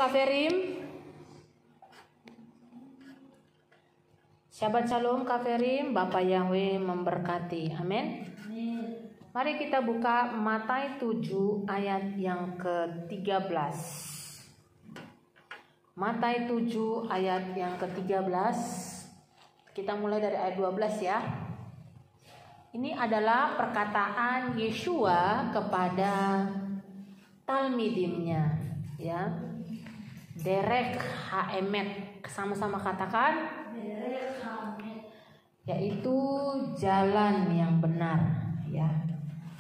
Kak Ferim, Shabbat Shalom Kak Ferim, Bapak Yahweh memberkati, amin. Mari kita buka Matius 7 ayat yang ke-13. Matius 7 ayat yang ke-13. Kita mulai dari ayat 12 ya. Ini adalah perkataan Yeshua kepada talmidimnya, ya. Derek Haemet, sama-sama katakan Derek Haemet, yaitu jalan yang benar, ya.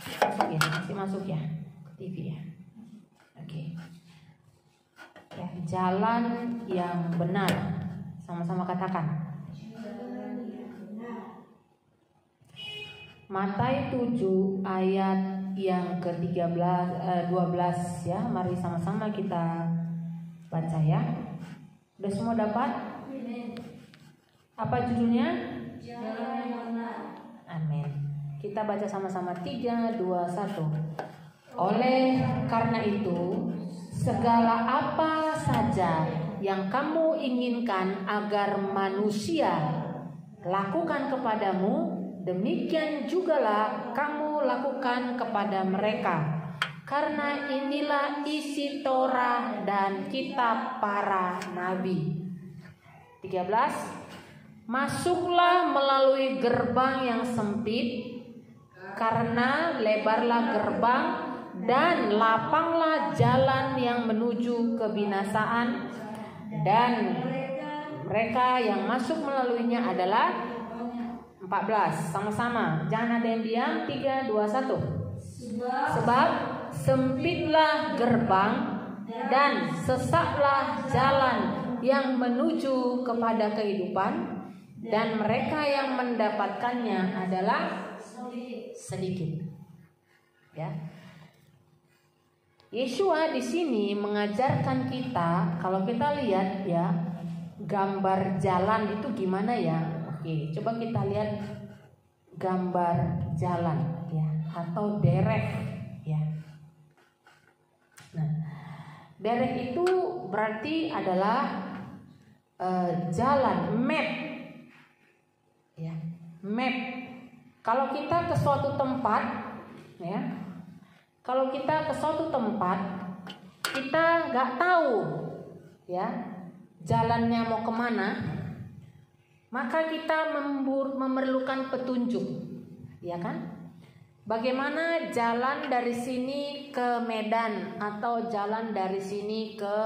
Masuk ya, masuk ya ke TV ya. Oke. Ya, jalan yang benar, sama-sama katakan. Matius 7 ayat yang ke-13 12 ya. Mari sama-sama kita baca ya. Udah semua dapat? Apa judulnya? Jalan yang benar. Amin. Kita baca sama-sama 3, 2, 1. Oleh karena itu, segala apa saja yang kamu inginkan agar manusia lakukan kepadamu, demikian jugalah kamu lakukan kepada mereka. Karena inilah isi Torah dan kitab para nabi. 13. Masuklah melalui gerbang yang sempit, karena lebarlah gerbang dan lapanglah jalan yang menuju kebinasaan, dan mereka yang masuk melaluinya adalah 14. Sama-sama, jangan ada yang diam. 3, 2, 1. Sebab sempitlah gerbang dan sesaklah jalan yang menuju kepada kehidupan, dan mereka yang mendapatkannya adalah sedikit. Ya. Yeshua di sini mengajarkan kita, kalau kita lihat ya, gambar jalan itu gimana ya? Oke, coba kita lihat gambar jalan ya, atau derek ya. Nah, derek itu berarti adalah jalan, map ya, map. Kalau kita ke suatu tempat ya, kalau kita ke suatu tempat, kita nggak tahu ya jalannya mau kemana, maka kita memerlukan petunjuk, ya kan? Bagaimana jalan dari sini ke Medan, atau jalan dari sini ke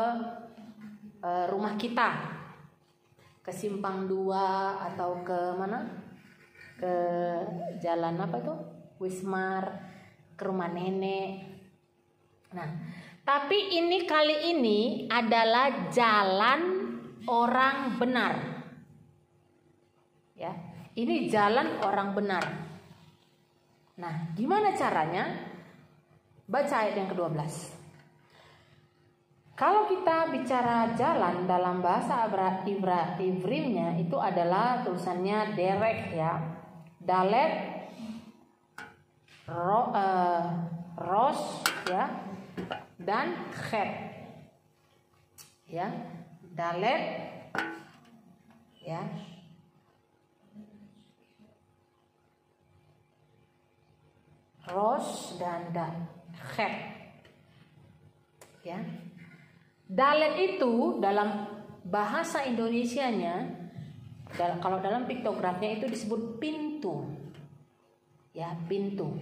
rumah kita, ke Simpang 2 atau ke mana? Ke jalan apa tuh? Wismar, ke rumah nenek. Nah, tapi ini kali ini adalah jalan orang benar. Ya, ini jalan orang benar. Nah, gimana caranya? Baca ayat yang ke-12. Kalau kita bicara jalan dalam bahasa Ibrimnya itu adalah tulisannya derek ya. Dalet, ros ya, dan chet. Ya, dalet ya. Ros dan chet. Ya. Dalet itu dalam bahasa Indonesianya, kalau dalam piktografnya itu disebut pintu. Ya, pintu.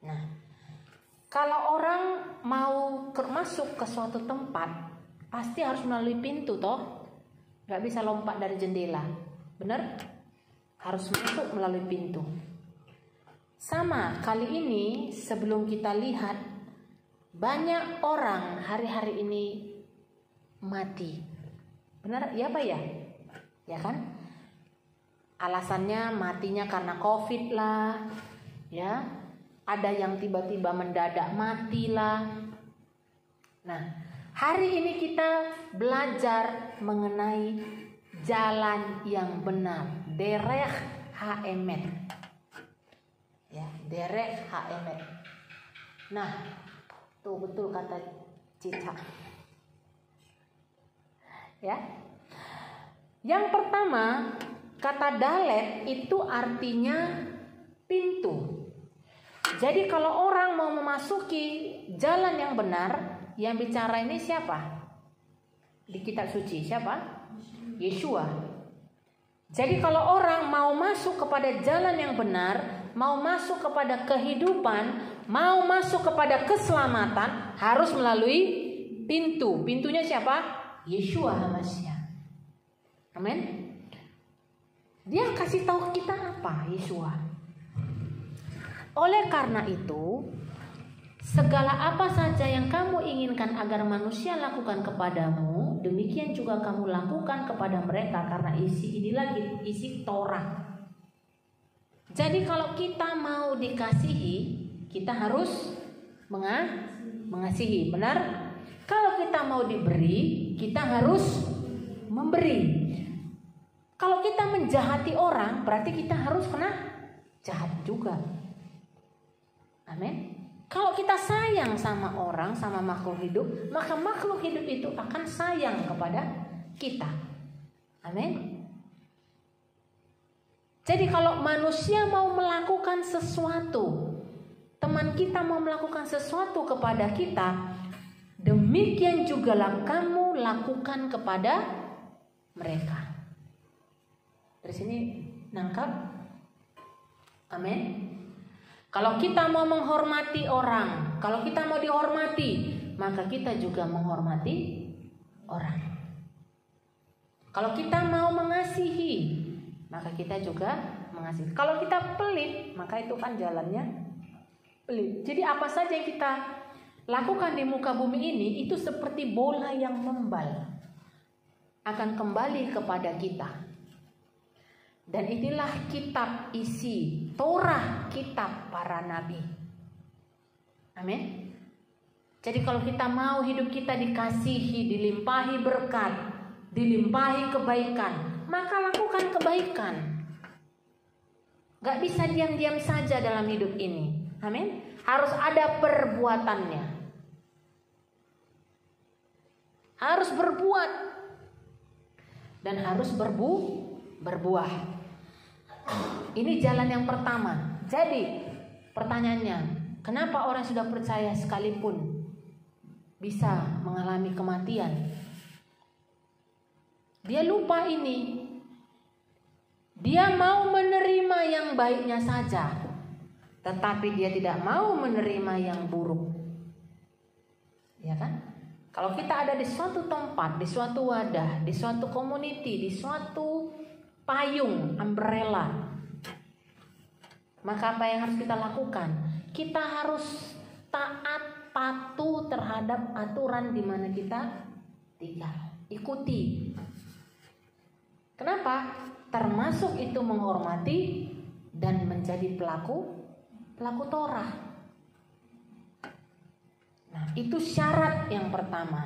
Nah, kalau orang mau masuk ke suatu tempat, pasti harus melalui pintu toh. Gak bisa lompat dari jendela. Bener? Harus masuk melalui pintu. Sama kali ini, sebelum kita lihat, banyak orang hari-hari ini mati. Benar ya Pak ya? Ya kan? Alasannya matinya karena COVID lah, ya. Ada yang tiba-tiba mendadak mati lah. Nah, hari ini kita belajar mengenai jalan yang benar, derech haemet. Ya, derech haemet. Nah, tuh betul kata cita. Ya. Yang pertama, kata dalet itu artinya pintu. Jadi kalau orang mau memasuki jalan yang benar, yang bicara ini siapa? Di kitab suci siapa? Yeshua. Jadi kalau orang mau masuk kepada jalan yang benar, mau masuk kepada kehidupan, mau masuk kepada keselamatan, harus melalui pintu. Pintunya siapa? Yeshua HaMashiach. Amin. Dia kasih tahu kita apa? Yeshua. Oleh karena itu, segala apa saja yang kamu inginkan agar manusia lakukan kepadamu, demikian juga kamu lakukan kepada mereka, karena inilah isi Torah. Jadi kalau kita mau dikasihi, kita harus mengasihi, benar? Kalau kita mau diberi, kita harus memberi. Kalau kita menjahati orang, berarti kita harus kena jahat juga. Amin. Kalau kita sayang sama orang, sama makhluk hidup, maka makhluk hidup itu akan sayang kepada kita. Amin. Jadi kalau manusia mau melakukan sesuatu, teman kita mau melakukan sesuatu kepada kita, demikian jugalah kamu lakukan kepada mereka. Dari sini nangkap? Amin. Kalau kita mau menghormati orang, kalau kita mau dihormati, maka kita juga menghormati orang. Kalau kita mau mengasihi, maka kita juga mengasihi. Kalau kita pelit, maka itu kan jalannya pelit. Jadi apa saja yang kita lakukan di muka bumi ini, itu seperti bola yang membal, akan kembali kepada kita. Dan inilah kitab isi Torah, kitab para nabi. Amin. Jadi kalau kita mau hidup kita dikasihi, dilimpahi berkat, dilimpahi kebaikan, maka lakukan kebaikan. Gak bisa diam-diam saja dalam hidup ini. Amin. Harus ada perbuatannya. Harus berbuat. Dan harus berbuah. Ini jalan yang pertama. Jadi pertanyaannya, kenapa orang sudah percaya sekalipun bisa mengalami kematian? Dia lupa ini. Dia mau menerima yang baiknya saja, tetapi dia tidak mau menerima yang buruk. Ya kan? Kalau kita ada di suatu tempat, di suatu wadah, di suatu community, di suatu payung, umbrella, maka apa yang harus kita lakukan? Kita harus taat, patuh terhadap aturan di mana kita tinggal. Ikuti. Kenapa? Termasuk itu menghormati dan menjadi pelaku Torah. Nah, itu syarat yang pertama.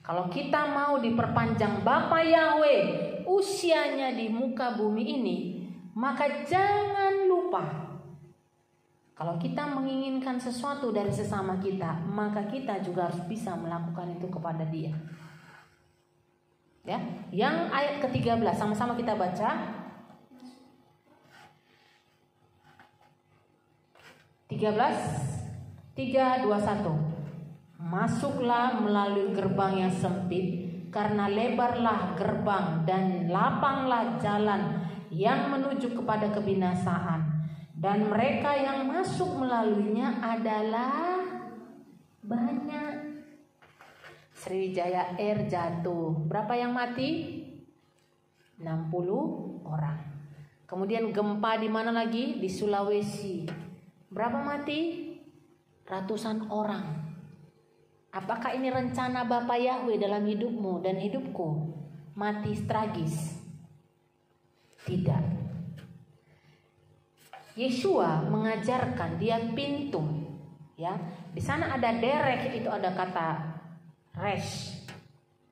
Kalau kita mau diperpanjang Bapa Yahweh usianya di muka bumi ini, maka jangan lupa, kalau kita menginginkan sesuatu dari sesama kita, maka kita juga harus bisa melakukan itu kepada dia. Ya, yang ayat ke-13 sama-sama kita baca. 13, 3, 2, 1. Masuklah melalui gerbang yang sempit, karena lebarlah gerbang dan lapanglah jalan yang menuju kepada kebinasaan, dan mereka yang masuk melaluinya adalah banyak. Sriwijaya Air jatuh, berapa yang mati? 60 orang. Kemudian gempa di mana lagi? Di Sulawesi. Berapa mati? Ratusan orang. Apakah ini rencana Bapa Yahweh dalam hidupmu dan hidupku? Mati tragis? Tidak. Yeshua mengajarkan, dia pintu. Ya, di sana ada derek, itu ada kata resh.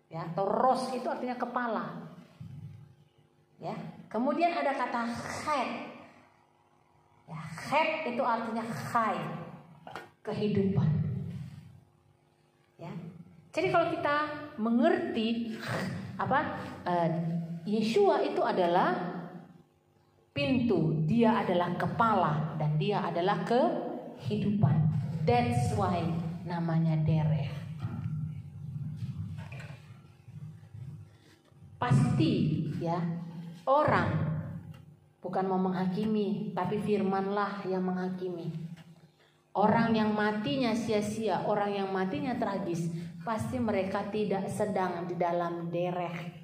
Ya, atau ros itu artinya kepala. Ya, kemudian ada kata chet. Ya, chet itu artinya chai, kehidupan. Ya. Jadi kalau kita mengerti Yeshua itu adalah pintu, dia adalah kepala, dan dia adalah kehidupan. That's why namanya dereh. Pasti ya, orang bukan mau menghakimi, tapi firmanlah yang menghakimi. Orang yang matinya sia-sia, orang yang matinya tragis, pasti mereka tidak sedang di dalam dereh.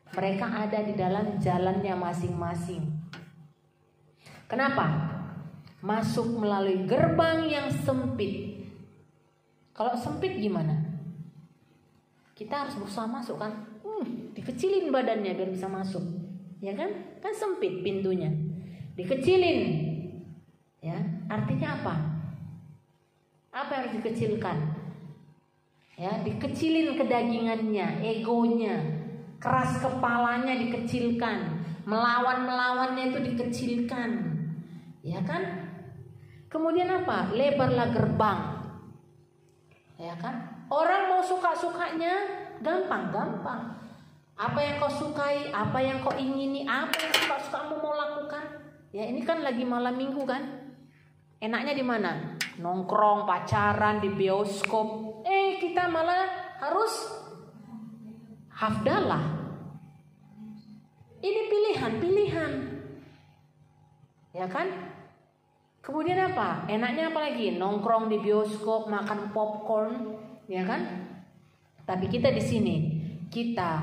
Mereka ada di dalam jalannya masing-masing. Kenapa? Masuk melalui gerbang yang sempit. Kalau sempit gimana? Kita harus berusaha masuk kan? Dikecilin badannya biar bisa masuk. Ya kan? Kan sempit pintunya. Dikecilin. Ya, artinya apa? Apa yang harus dikecilkan? Ya, dikecilin kedagingannya, egonya, keras kepalanya dikecilkan, melawannya itu dikecilkan. Ya kan? Kemudian apa? Lebarlah gerbang. Ya kan? Orang mau suka-sukanya gampang. Apa yang kau sukai, apa yang kau ingini, apa yang suka-sukamu mau lakukan. Ya ini kan lagi malam minggu kan. Enaknya di mana? Nongkrong, pacaran, di bioskop. Kita malah harus hafdalah. Ini pilihan. Ya kan? Kemudian apa? Enaknya apa lagi? Nongkrong di bioskop, makan popcorn. Ya kan? Tapi kita di sini, kita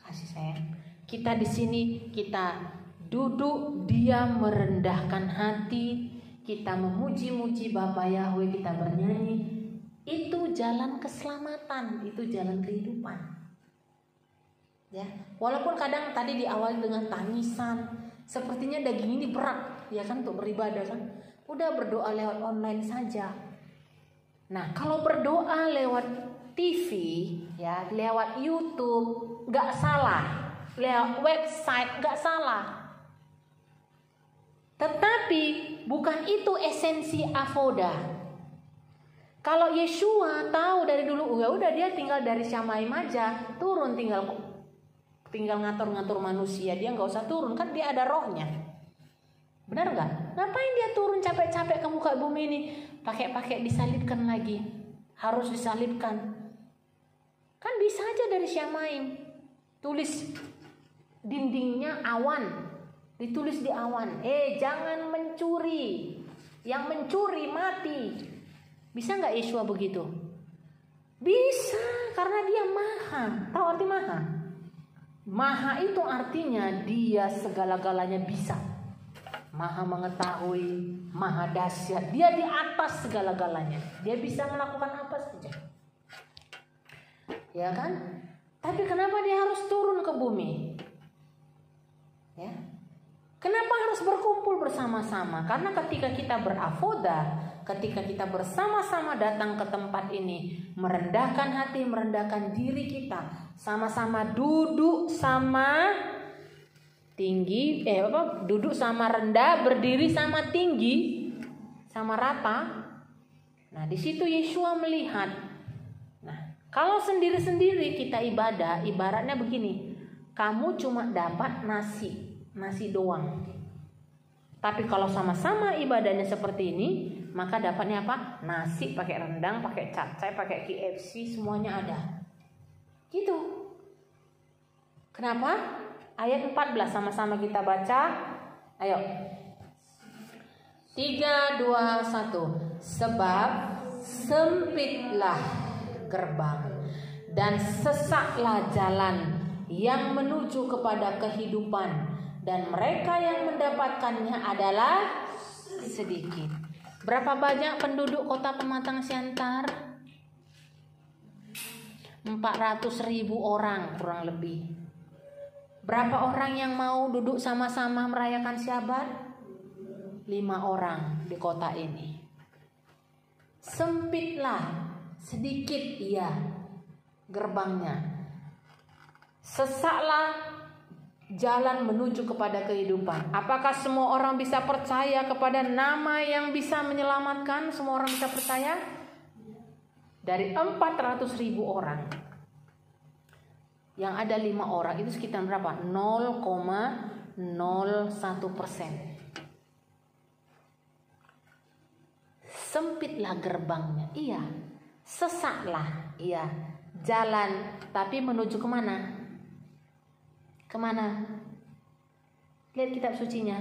kasih sayang. Kita di sini, kita duduk diam merendahkan hati, kita memuji-muji Bapa Yahweh, kita bernyanyi. Itu jalan keselamatan, itu jalan kehidupan. Ya, walaupun kadang tadi diawali dengan tangisan, sepertinya daging ini berat, ya kan, untuk beribadah kan. Udah berdoa lewat online saja. Nah, kalau berdoa lewat TV, ya, lewat YouTube, nggak salah. Lewat website, nggak salah. Tetapi bukan itu esensi avoda. Kalau Yeshua tahu dari dulu, ya udah dia tinggal dari Syamaim aja, turun tinggal ngatur-ngatur manusia, dia nggak usah turun, kan dia ada rohnya. Benar nggak? Ngapain dia turun capek-capek ke muka bumi ini? Pakai disalibkan lagi. Harus disalibkan. Kan bisa aja dari Syamaim. Tulis dindingnya awan. Ditulis di awan. Jangan mencuri. Yang mencuri mati. Bisa nggak Yeshua begitu? Bisa, karena dia maha. Tahu arti maha? Maha itu artinya dia segala-galanya bisa. Maha mengetahui, maha dahsyat. Dia di atas segala-galanya. Dia bisa melakukan apa saja. Ya kan? Tapi kenapa dia harus turun ke bumi? Ya. Kenapa harus berkumpul bersama-sama? Karena ketika kita beravoda, ketika kita bersama-sama datang ke tempat ini, merendahkan hati, merendahkan diri kita, sama-sama duduk sama tinggi, duduk sama rendah, berdiri sama tinggi, sama rata. Nah, di situ Yeshua melihat. Nah, kalau sendiri-sendiri kita ibadah, ibaratnya begini, kamu cuma dapat nasi doang. Tapi kalau sama-sama ibadahnya seperti ini, maka dapatnya apa? Nasi pakai rendang, pakai capcay, pakai KFC, semuanya ada. Gitu. Kenapa? Ayat 14 sama-sama kita baca. Ayo. 3, 2, 1. Sebab sempitlah gerbang dan sesaklah jalan yang menuju kepada kehidupan, dan mereka yang mendapatkannya adalah sedikit. Berapa banyak penduduk kota Pematang Siantar? 400.000 orang kurang lebih. Berapa orang yang mau duduk sama-sama merayakan Syabat? 5 orang di kota ini. Sempitlah, sedikit ya gerbangnya. Sesaklah jalan menuju kepada kehidupan. Apakah semua orang bisa percaya kepada nama yang bisa menyelamatkan? Semua orang bisa percaya? Dari 400.000 orang, yang ada 5 orang itu sekitar berapa? 0,01%. Sempitlah gerbangnya, iya. Sesaklah, iya. Jalan, tapi menuju kemana? Kemana? Lihat kitab sucinya.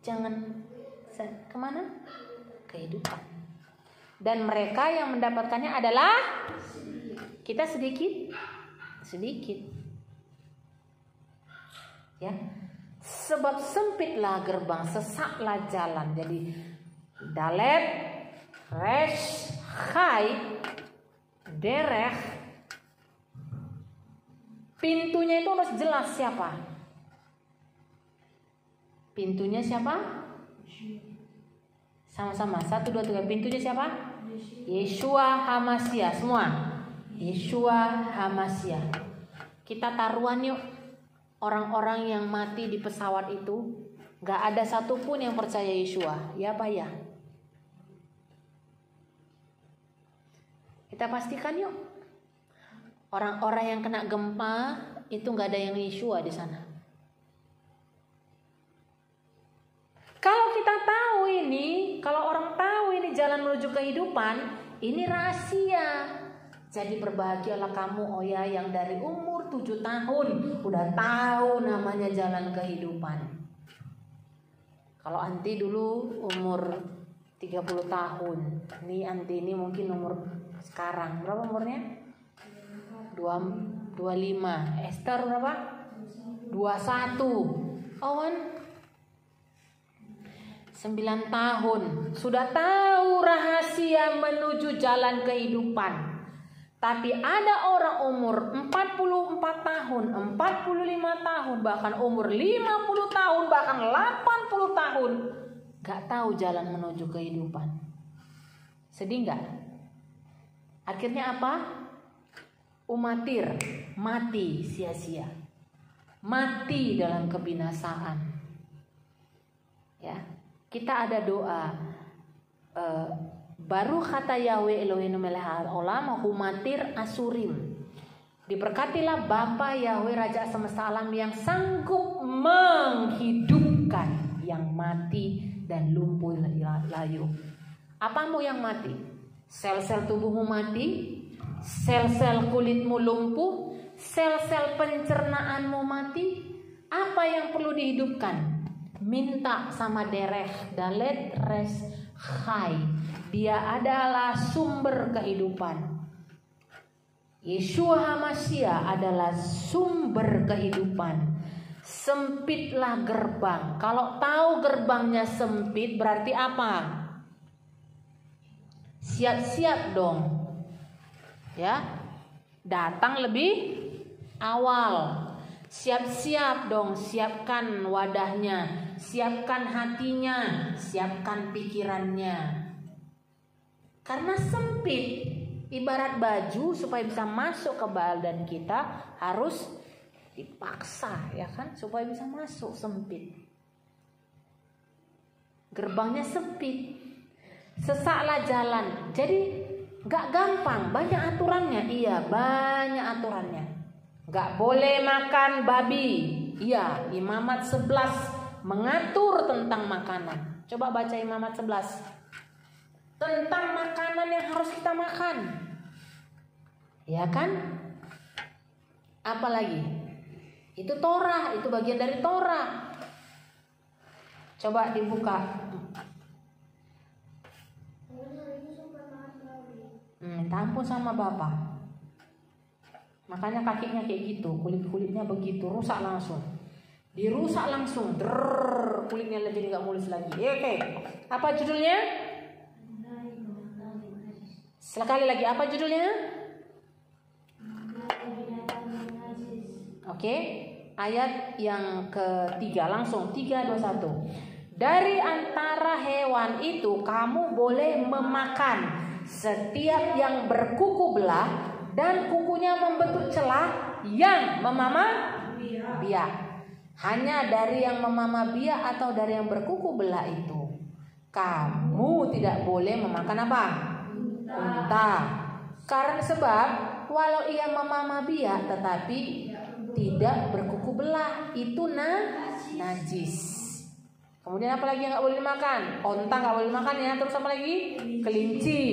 Jangan kemana? Kehidupan. Dan mereka yang mendapatkannya adalah kita sedikit. Ya. Sebab sempitlah gerbang, sesaklah jalan. Jadi dalet, resh, chai, derech. Pintunya itu harus jelas siapa? Pintunya siapa? Sama-sama. 1, 2, 3. Pintunya siapa? Yeshua HaMashiach. Semua. Yeshua HaMashiach. Kita taruhan yuk. Orang-orang yang mati di pesawat itu, gak ada satupun yang percaya Yeshua. Ya apa ya? Kita pastikan yuk. Orang-orang yang kena gempa itu gak ada yang Yeshua di sana. Kalau kita tahu ini, kalau orang tahu ini jalan menuju kehidupan, ini rahasia. Jadi berbahagialah kamu, oh ya, yang dari umur 7 tahun udah tahu namanya jalan kehidupan. Kalau anti dulu umur 30 tahun, ini anti ini mungkin umur sekarang berapa umurnya? 25. Esther berapa? 21. Owen 9 tahun. Sudah tahu rahasia menuju jalan kehidupan. Tapi ada orang umur 44 tahun, 45 tahun, bahkan umur 50 tahun, bahkan 80 tahun, gak tahu jalan menuju kehidupan. Sedih gak? Akhirnya apa? Umatir, mati sia-sia, mati dalam kebinasaan. Ya, kita ada doa. Baru kata Yahweh Eloheinu melech haolam humatir asurim. Diberkatilah Bapa Yahweh Raja semesta alam yang sanggup menghidupkan yang mati dan lumpuh layu. Apamu yang mati? Sel-sel tubuhmu mati, sel-sel kulitmu lumpuh, sel-sel pencernaanmu mati. Apa yang perlu dihidupkan? Minta sama derech, dalet, res, chai. Dia adalah sumber kehidupan. Yeshua HaMashiach adalah sumber kehidupan. Sempitlah gerbang. Kalau tahu gerbangnya sempit berarti apa? Siap-siap dong. Ya. Datang lebih awal. Siap-siap dong, siapkan wadahnya, siapkan hatinya, siapkan pikirannya. Karena sempit, ibarat baju supaya bisa masuk ke badan kita harus dipaksa, ya kan, supaya bisa masuk, sempit. Gerbangnya sempit, sesaklah jalan. Jadi gak gampang, banyak aturannya. Iya, banyak aturannya. Gak boleh makan babi. Iya, Imamat 11 mengatur tentang makanan. Coba baca Imamat 11. Tentang makanan yang harus kita makan. Ya kan? Apalagi? Itu Torah, itu bagian dari Torah. Coba dibuka. Minta ampun sama Bapak. Makanya kakinya kayak gitu, kulit-kulitnya begitu, rusak langsung. Dirusak langsung, kulitnya jadi gak mulus lagi. Oke. Apa judulnya? Sekali lagi, apa judulnya? Oke, ayat yang ketiga, langsung 3, 2, 1. Dari antara hewan itu kamu boleh memakan setiap yang berkuku belah dan kukunya membentuk celah yang memama biak. Hanya dari yang memama biak atau dari yang berkuku belah itu kamu tidak boleh memakan apa? Unta, Karena sebab walau ia memamah biak tetapi tidak berkuku belah, itu najis. Kemudian apa lagi yang nggak boleh dimakan? Onta nggak boleh dimakan ya. Terus apa lagi? Kelinci.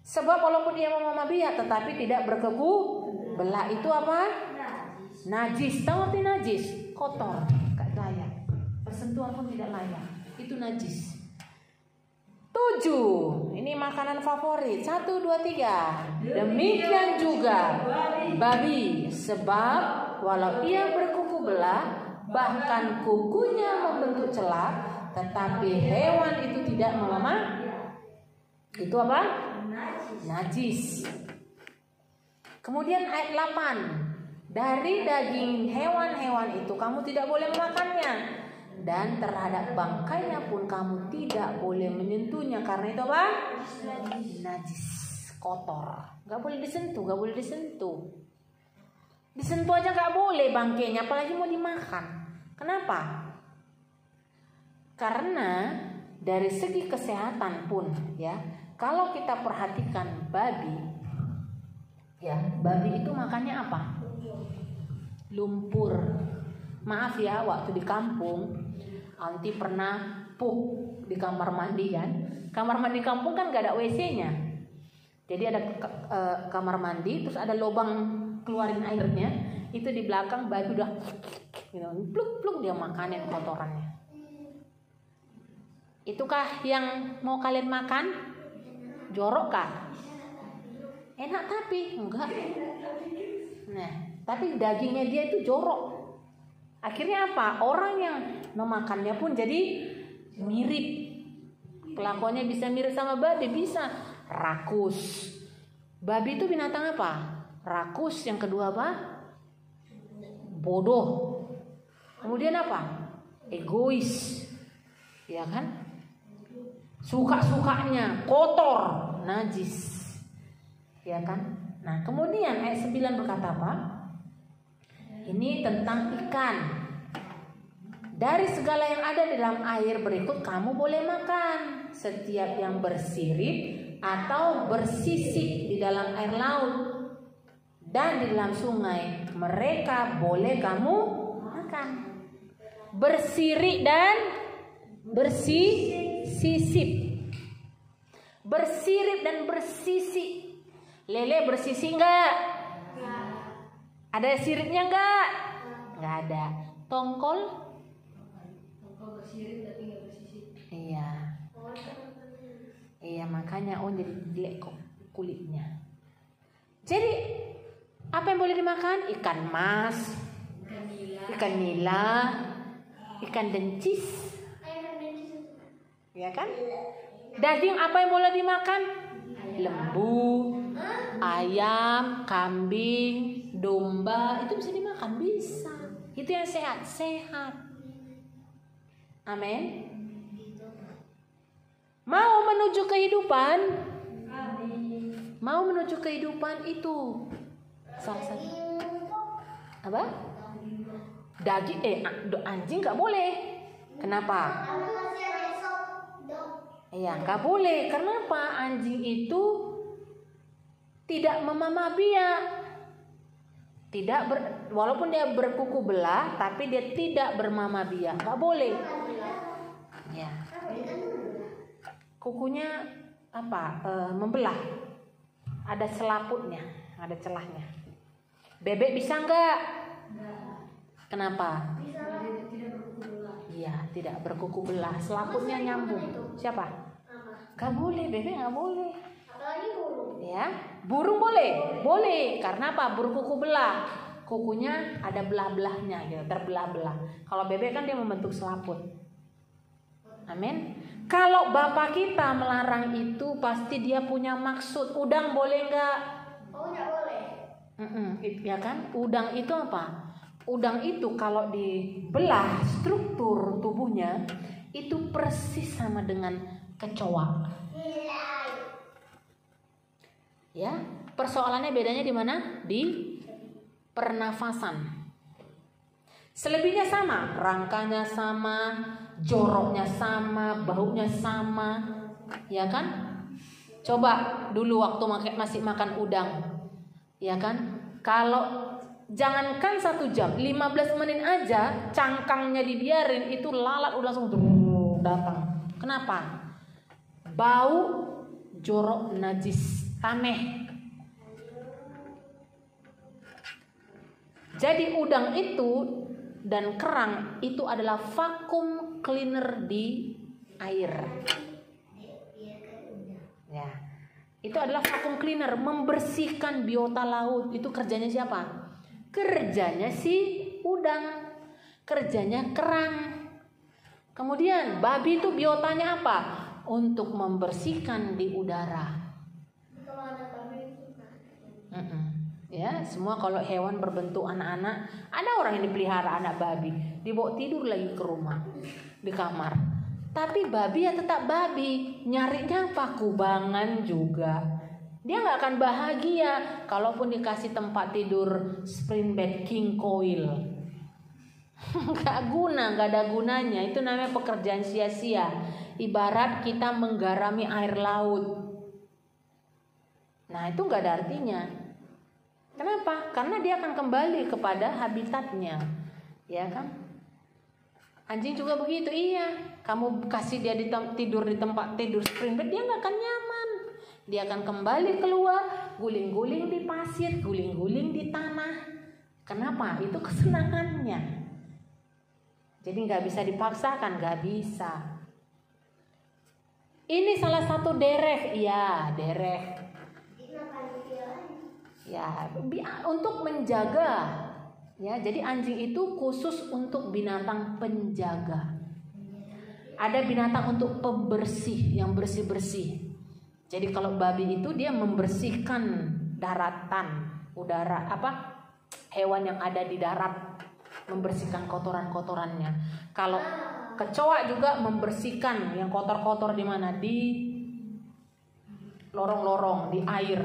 Sebab walaupun ia memamah biak tetapi tidak berkuku belah, itu apa? Najis. Tahu arti najis? Kotor, nggak layak. Bersentuhan pun tidak layak. Itu najis. 7. Ini makanan favorit. 1, 2, 3. Demikian juga babi, sebab walau ia berkuku belah, bahkan kukunya membentuk celah, tetapi hewan itu tidak memamah. Itu apa? Najis. Kemudian ayat 8. Dari daging hewan-hewan itu kamu tidak boleh memakannya, dan terhadap bangkainya pun kamu tidak boleh menyentuhnya, karena itu apa? Najis, kotor, nggak boleh disentuh, nggak boleh disentuh. Disentuh aja nggak boleh bangkainya, apalagi mau dimakan. Kenapa? Karena dari segi kesehatan pun ya, kalau kita perhatikan babi, ya babi itu makannya apa? Lumpur. Maaf ya, waktu di kampung Anti pernah pup di kamar mandi kan. Kamar mandi kampung kan gak ada WC-nya. Jadi ada kamar mandi, terus ada lubang keluarin airnya. Itu di belakang babi udah pluk-pluk dia makanin kotorannya. Itukah yang mau kalian makan? Jorok kah? Enak tapi enggak. Nah, tapi dagingnya dia itu jorok. Akhirnya apa? Orang yang memakannya pun jadi mirip. Kelakuannya bisa mirip sama babi, bisa. Rakus. Babi itu binatang apa? Rakus. Yang kedua apa? Bodoh. Kemudian apa? Egois. Ya kan? Suka-sukanya, kotor, najis. Ya kan? Nah, kemudian ayat 9 berkata apa? Ini tentang ikan. Dari segala yang ada di dalam air berikut kamu boleh makan. Setiap yang bersirip atau bersisik di dalam air laut dan di dalam sungai, mereka boleh kamu makan. Bersirip dan bersisip. Bersirip dan bersisik. Lele bersisik enggak? Ada siripnya enggak? Enggak ada. Tongkol? Tongkol bersirip tapi enggak bersisip. Iya. Iya, makanya jadi jelek kulitnya. Jadi apa yang boleh dimakan? Ikan mas, ikan nila, ikan dencis. Ya kan? Daging apa yang boleh dimakan? Lembu, ayam, kambing, domba, itu bisa dimakan, bisa. Itu yang sehat. Amin. Mau menuju kehidupan? Mau menuju kehidupan itu salah satu. Apa? Daging anjing nggak boleh. Kenapa? Iya, nggak boleh. Kenapa? Anjing itu tidak memamah biak. Walaupun dia berkuku belah, tapi dia tidak bermamah biak. Nggak boleh. Ya. Kukunya apa? Membelah. Ada selaputnya, ada celahnya. Bebek bisa nggak? Kenapa? Iya, tidak berkuku belah. Selaputnya nyambung. Siapa? Gak boleh, bebek gak boleh. Apalagi burung. Ya, burung boleh, boleh. Karena apa? Berkuku belah. Kukunya ada belah-belahnya, gitu, terbelah-belah. Kalau bebek kan dia membentuk selaput. Amin. Kalau bapak kita melarang itu, pasti dia punya maksud. Udang boleh nggak? Oh, nggak boleh. Ya kan? Udang itu apa? Udang itu kalau dibelah struktur tubuhnya itu persis sama dengan kecoa. Ya, persoalannya bedanya di mana? Di pernafasan. Selebihnya sama, rangkanya sama, joroknya sama, baunya sama, ya kan? Coba dulu waktu masih makan udang, ya kan? Kalau jangankan 1 jam, 15 menit aja cangkangnya dibiarin, itu lalat udah langsung datang. Kenapa? Bau jorok najis, tameh. Jadi udang itu dan kerang itu adalah vakum cleaner di air. Ya, itu adalah vakum cleaner, membersihkan biota laut. Itu kerjanya siapa? Kerjanya si udang, kerjanya kerang. Kemudian babi itu biotanya apa? Untuk membersihkan di udara. Ya, semua kalau hewan berbentuk anak-anak, ada orang yang dipelihara anak babi, dibawa tidur lagi ke rumah, di kamar. Tapi babi ya tetap babi, nyarinya apa? Kubangan juga. Dia nggak akan bahagia kalaupun dikasih tempat tidur spring bed king coil. Nggak ada gunanya. Itu namanya pekerjaan sia-sia. Ibarat kita menggarami air laut. Nah, itu nggak ada artinya. Kenapa? Karena dia akan kembali kepada habitatnya, ya kan? Anjing juga begitu, iya. Kamu kasih dia tidur di tempat tidur spring bed, dia nggak akan nyaman. Dia akan kembali keluar, guling-guling di pasir, guling-guling di tanah. Kenapa? Itu kesenangannya. Jadi nggak bisa dipaksakan, nggak bisa. Ini salah satu derek, iya derek. Ya, untuk menjaga. Ya, jadi anjing itu khusus untuk binatang penjaga. Ada binatang untuk pembersih, yang bersih-bersih. Jadi kalau babi itu dia membersihkan daratan, udara, hewan yang ada di darat, membersihkan kotoran-kotorannya. Kalau kecoa juga membersihkan yang kotor-kotor di mana? Di lorong-lorong, di air,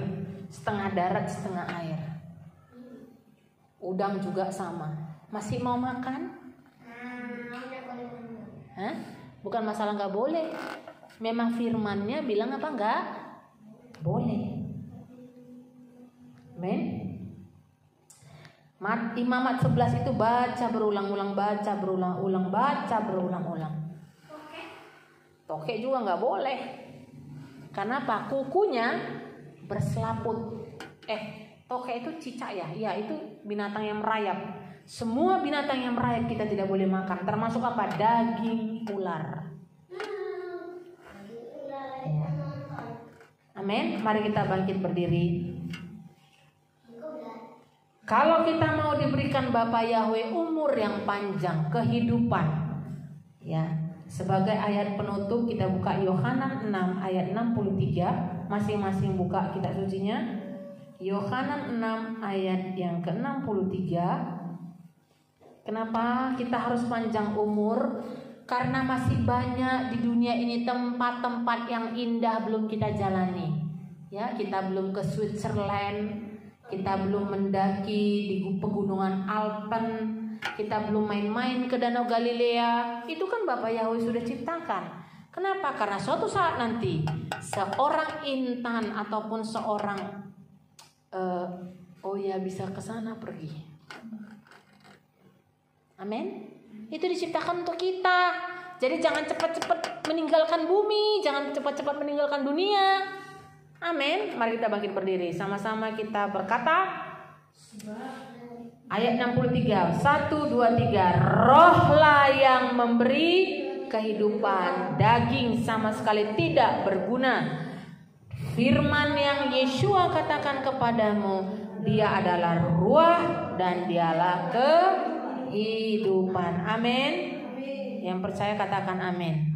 setengah darat, setengah air. Udang juga sama. Masih mau makan? Hah? Bukan masalah nggak boleh. Memang firmannya bilang apa? Nggak boleh. Amen. Imamat 11 itu baca berulang-ulang, baca berulang-ulang, baca berulang-ulang. Tokek juga nggak boleh. Karena apa? Kukunya berselaput. Tokek itu cicak ya? Ya, itu binatang yang merayap. Semua binatang yang merayap kita tidak boleh makan. Termasuk apa? Daging ular. Ya. Amin. Mari kita bangkit berdiri. Kalau kita mau diberikan Bapa Yahweh umur yang panjang, kehidupan, ya. Sebagai ayat penutup kita buka Yohanan 6 ayat 63. Masing-masing buka kitab sucinya. Yohanan 6 ayat yang ke-63. Kenapa kita harus panjang umur? Karena masih banyak di dunia ini tempat-tempat yang indah belum kita jalani. Ya, kita belum ke Switzerland, kita belum mendaki di pegunungan Alpen, kita belum main-main ke Danau Galilea. Itu kan Bapak Yahweh sudah ciptakan. Kenapa? Karena suatu saat nanti seorang intan ataupun seorang bisa ke sana pergi. Amin. Itu diciptakan untuk kita. Jadi jangan cepat-cepat meninggalkan bumi, jangan cepat-cepat meninggalkan dunia. Amin. Mari kita bangkit berdiri. Sama-sama kita berkata. Ayat 63. 1, 2, 3. Rohlah yang memberi kehidupan, daging sama sekali tidak berguna. Firman yang Yeshua katakan kepadamu, dia adalah ruah dan dialah kehidupan. Amin. Yang percaya katakan amin.